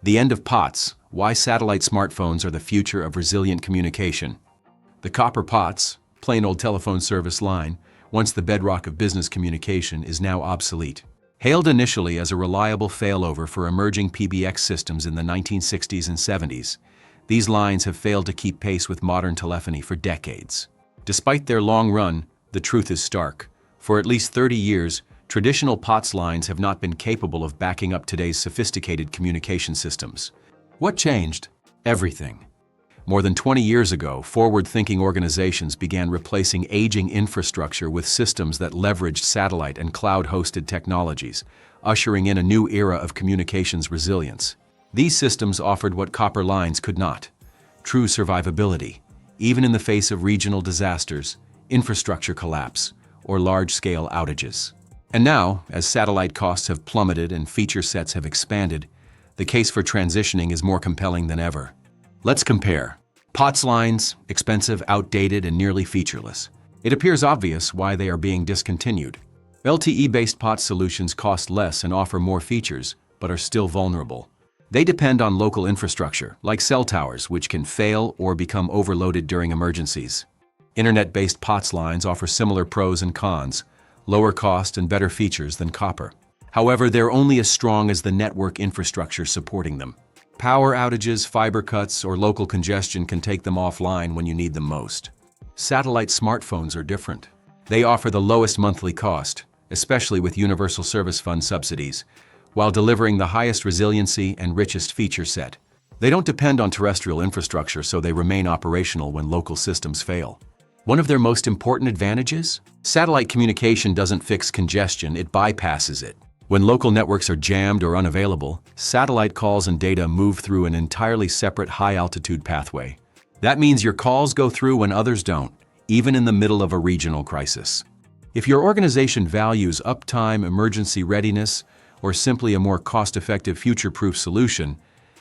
The end of POTS, why satellite smartphones are the future of resilient communication. The copper POTS, plain old telephone service line, once the bedrock of business communication, is now obsolete. Hailed initially as a reliable failover for emerging PBX systems in the 1960s and 70s, these lines have failed to keep pace with modern telephony for decades. Despite their long run, the truth is stark. For at least 30 years, traditional POTS lines have not been capable of backing up today's sophisticated communication systems. What changed? Everything. More than 20 years ago, forward-thinking organizations began replacing aging infrastructure with systems that leveraged satellite and cloud-hosted technologies, ushering in a new era of communications resilience. These systems offered what copper lines could not: true survivability, even in the face of regional disasters, infrastructure collapse, or large-scale outages. And now, as satellite costs have plummeted and feature sets have expanded, the case for transitioning is more compelling than ever. Let's compare. POTS lines, expensive, outdated, and nearly featureless. It appears obvious why they are being discontinued. LTE-based POTS solutions cost less and offer more features, but are still vulnerable. They depend on local infrastructure, like cell towers, which can fail or become overloaded during emergencies. Internet-based POTS lines offer similar pros and cons, lower cost and better features than copper. However, they're only as strong as the network infrastructure supporting them. Power outages, fiber cuts, or local congestion can take them offline when you need them most. Satellite smartphones are different. They offer the lowest monthly cost, especially with Universal Service Fund subsidies, while delivering the highest resiliency and richest feature set. They don't depend on terrestrial infrastructure, so they remain operational when local systems fail. One of their most important advantages? Satellite communication doesn't fix congestion, it bypasses it. When local networks are jammed or unavailable, satellite calls and data move through an entirely separate high-altitude pathway. That means your calls go through when others don't, even in the middle of a regional crisis. If your organization values uptime, emergency readiness, or simply a more cost-effective future-proof solution,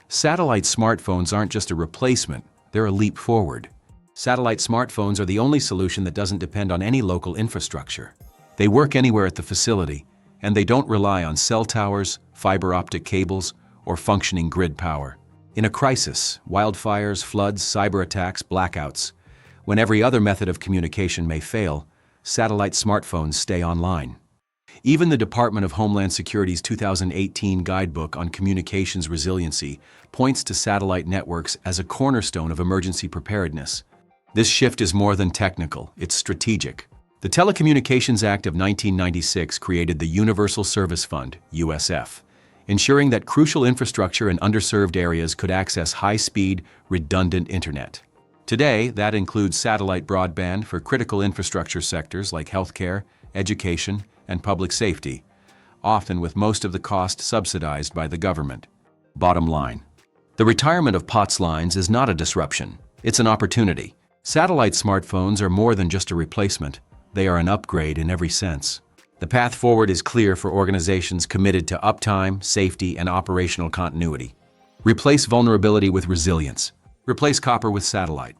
satellite smartphones aren't just a replacement, they're a leap forward. Satellite smartphones are the only solution that doesn't depend on any local infrastructure. They work anywhere at the facility, and they don't rely on cell towers, fiber optic cables, or functioning grid power. In a crisis, wildfires, floods, cyber attacks, blackouts, when every other method of communication may fail, satellite smartphones stay online. Even the Department of Homeland Security's 2018 Guidebook on Communications Resiliency points to satellite networks as a cornerstone of emergency preparedness. This shift is more than technical, it's strategic. The Telecommunications Act of 1996 created the Universal Service Fund, USF, ensuring that crucial infrastructure in underserved areas could access high-speed, redundant internet. Today, that includes satellite broadband for critical infrastructure sectors like healthcare, education, and public safety, often with most of the cost subsidized by the government. Bottom line: the retirement of POTS lines is not a disruption, it's an opportunity. Satellite smartphones are more than just a replacement. They are an upgrade in every sense. The path forward is clear for organizations committed to uptime, safety, and operational continuity. Replace vulnerability with resilience. Replace copper with satellite.